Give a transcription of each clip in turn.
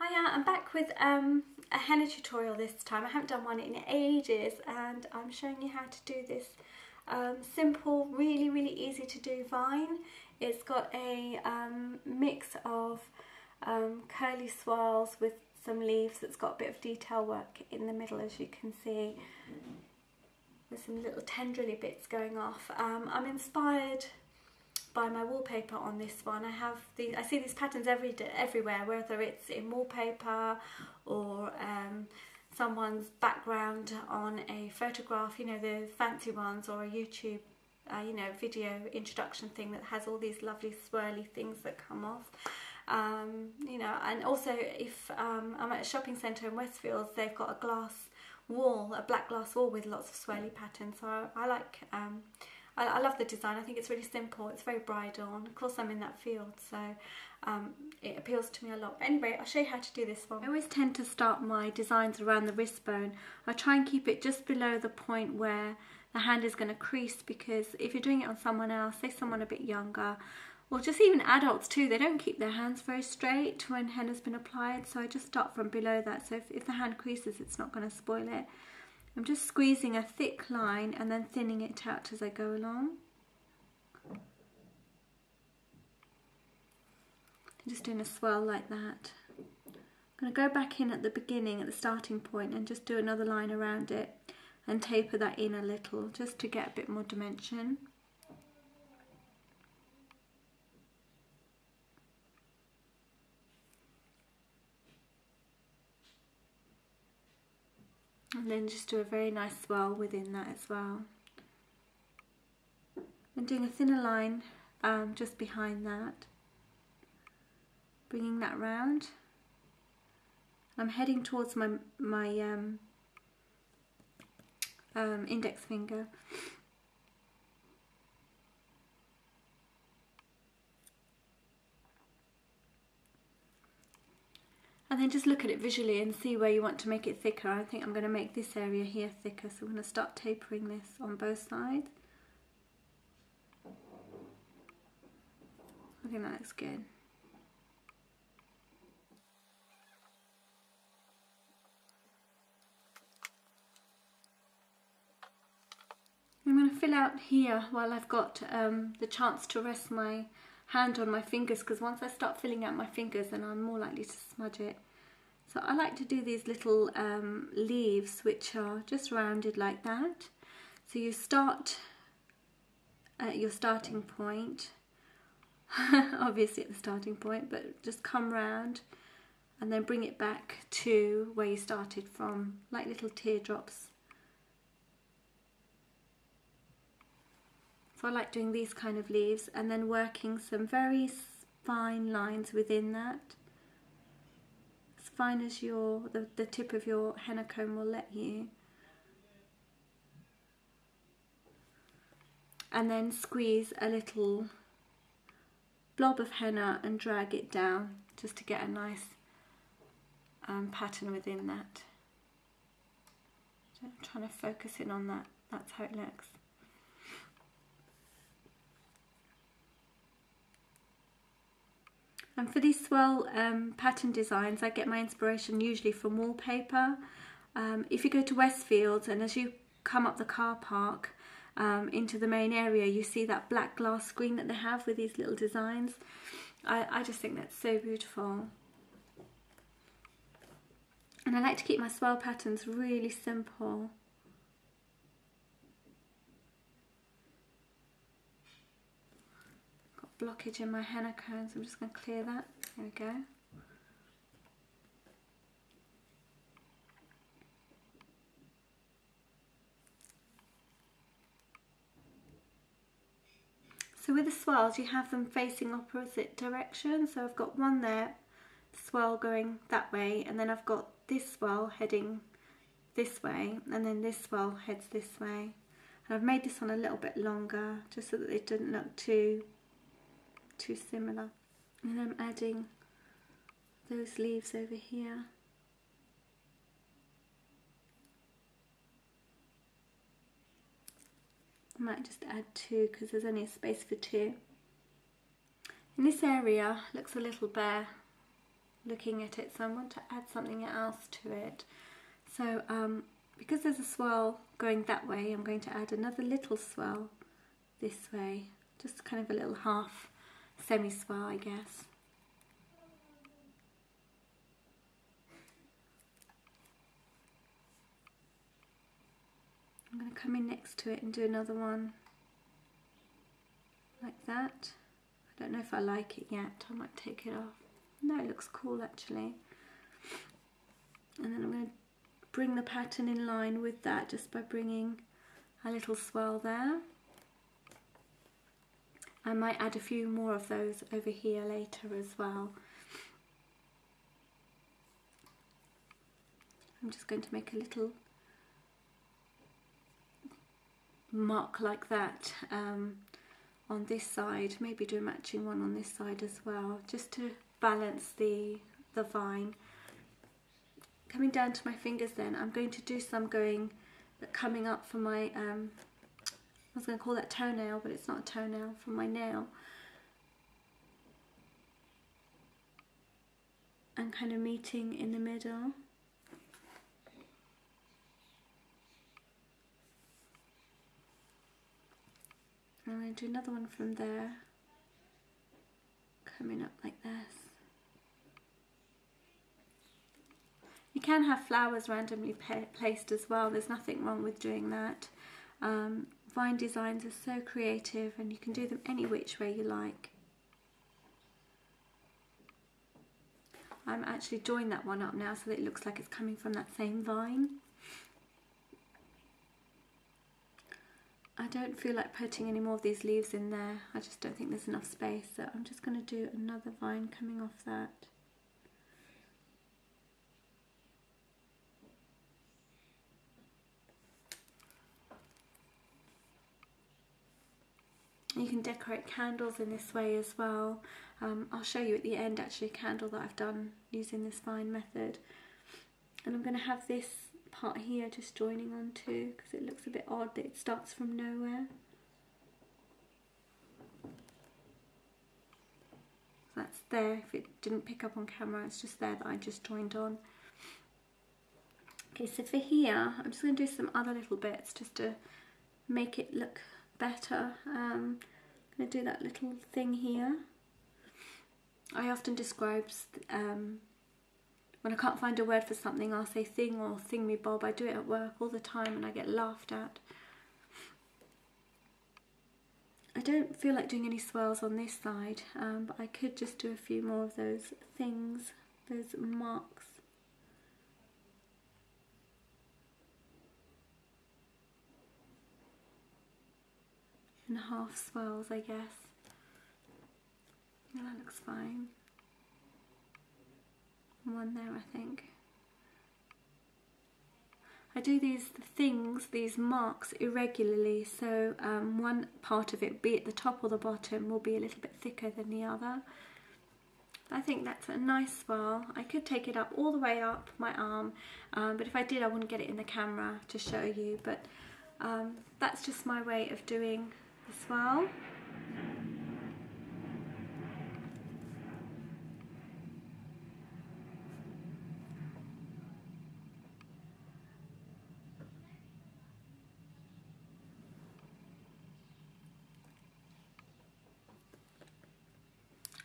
Hiya, I'm back with a henna tutorial this time. I haven't done one in ages and I'm showing you how to do this simple, really easy to do vine. It's got a mix of curly swirls with some leaves that's got a bit of detail work in the middle, as you can see, with some little tendrily bits going off. I'm inspired by my wallpaper on this one. I see these patterns everywhere, whether it's in wallpaper or someone's background on a photograph, you know, the fancy ones, or a YouTube you know, video introduction thing that has all these lovely swirly things that come off. You know, and also if I'm at a shopping centre in Westfields, they've got a glass wall, a black glass wall with lots of swirly patterns. So I like I love the design. I think it's really simple, it's very bridal, and of course I'm in that field, so it appeals to me a lot. But anyway, I'll show you how to do this one. I always tend to start my designs around the wrist bone. I try and keep it just below the point where the hand is going to crease, because if you're doing it on someone else, say someone a bit younger, or just even adults too, they don't keep their hands very straight when henna's been applied, so I just start from below that, so if the hand creases, it's not going to spoil it. I'm just squeezing a thick line and then thinning it out as I go along. I'm just doing a swirl like that. I'm going to go back in at the beginning, at the starting point, and just do another line around it and taper that in a little, just to get a bit more dimension. And then just do a very nice swirl within that as well. And doing a thinner line just behind that. Bringing that round. I'm heading towards my index finger. And then just look at it visually and see where you want to make it thicker. I think I'm going to make this area here thicker, so I'm going to start tapering this on both sides. I think that looks good. I'm going to fill out here while I've got the chance to rest my hand on my fingers, because once I start filling out my fingers, then I'm more likely to smudge it. So I like to do these little leaves which are just rounded like that. So you start at your starting point, obviously at the starting point, but just come round and then bring it back to where you started from, like little teardrops. So I like doing these kind of leaves and then working some very fine lines within that. As fine as the tip of your henna comb will let you. And then squeeze a little blob of henna and drag it down just to get a nice pattern within that. So I'm trying to focus in on that, that's how it looks. And for these swirl pattern designs, I get my inspiration usually from wallpaper. If you go to Westfields and as you come up the car park into the main area, you see that black glass screen that they have with these little designs. I just think that's so beautiful. And I like to keep my swirl patterns really simple. Blockage in my henna cones, I'm just going to clear that. There we go. So with the swirls, you have them facing opposite directions. So I've got one there, swirl going that way, and then I've got this swirl heading this way, and then this swirl heads this way. And I've made this one a little bit longer just so that it didn't look too similar. And I'm adding those leaves over here. I might just add two because there's only a space for two. In this area looks a little bare, looking at it, so I want to add something else to it. So because there's a swirl going that way, I'm going to add another little swirl this way, just kind of a little half semi-swirl, I guess. I'm going to come in next to it and do another one like that. I don't know if I like it yet, I might take it off. No, it looks cool actually. And then I'm going to bring the pattern in line with that just by bringing a little swirl there. I might add a few more of those over here later as well. I'm just going to make a little mark like that on this side, maybe do a matching one on this side as well, just to balance the vine. Coming down to my fingers then, I'm going to do some coming up from my, I was going to call that toenail, but it's not a toenail, from my nail. And kind of meeting in the middle. I'm going to do another one from there, coming up like this. You can have flowers randomly placed as well, there's nothing wrong with doing that. Vine designs are so creative and you can do them any which way you like. I'm actually joined that one up now so that it looks like it's coming from that same vine. I don't feel like putting any more of these leaves in there, I just don't think there's enough space, so I'm just going to do another vine coming off that. You can decorate candles in this way as well. I'll show you at the end actually a candle that I've done using this vine method. And I'm going to have this part here just joining on too, because it looks a bit odd that it starts from nowhere. So that's there, if it didn't pick up on camera, it's just there that I just joined on. Okay, so for here, I'm just going to do some other little bits just to make it look better. I'm going to do that little thing here. I often describe, when I can't find a word for something, I'll say thing or thing-me-bob. I do it at work all the time and I get laughed at. I don't feel like doing any swirls on this side, but I could just do a few more of those things, those marks. And half swirls, I guess. Yeah, that looks fine. One there, I think. I do these things, these marks, irregularly, so one part of it, be it the top or the bottom, will be a little bit thicker than the other. I think that's a nice swirl. I could take it up all the way up my arm, but if I did I wouldn't get it in the camera to show you, but that's just my way of doing the swirl.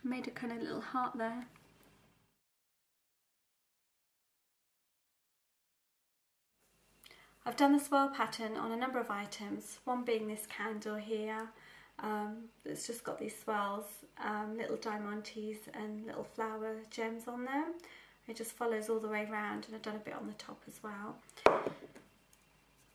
Made a kind of little heart there. I've done the swirl pattern on a number of items, one being this candle here, that's just got these swirls, little diamantes and little flower gems on them. It just follows all the way around, and I've done a bit on the top as well.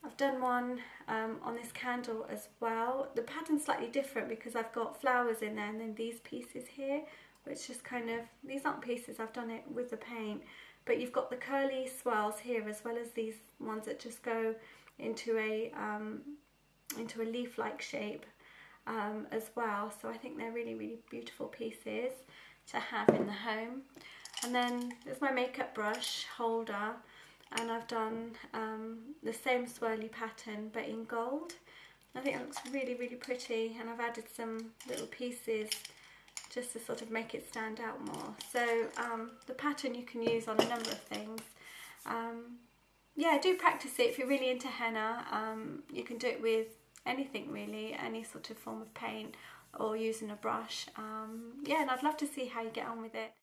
I've done one on this candle as well. The pattern's slightly different because I've got flowers in there and then these pieces here, which just kind of, these aren't pieces, I've done it with the paint, but you've got the curly swirls here as well as these ones that just go into a leaf-like shape as well. So I think they're really, really beautiful pieces to have in the home. And then there's my makeup brush holder, and I've done the same swirly pattern but in gold. I think it looks really, really pretty, and I've added some little pieces just to sort of make it stand out more. So the pattern you can use on a number of things. Yeah, do practice it if you're really into henna. You can do it with anything really, any sort of form of paint or using a brush. Yeah, and I'd love to see how you get on with it.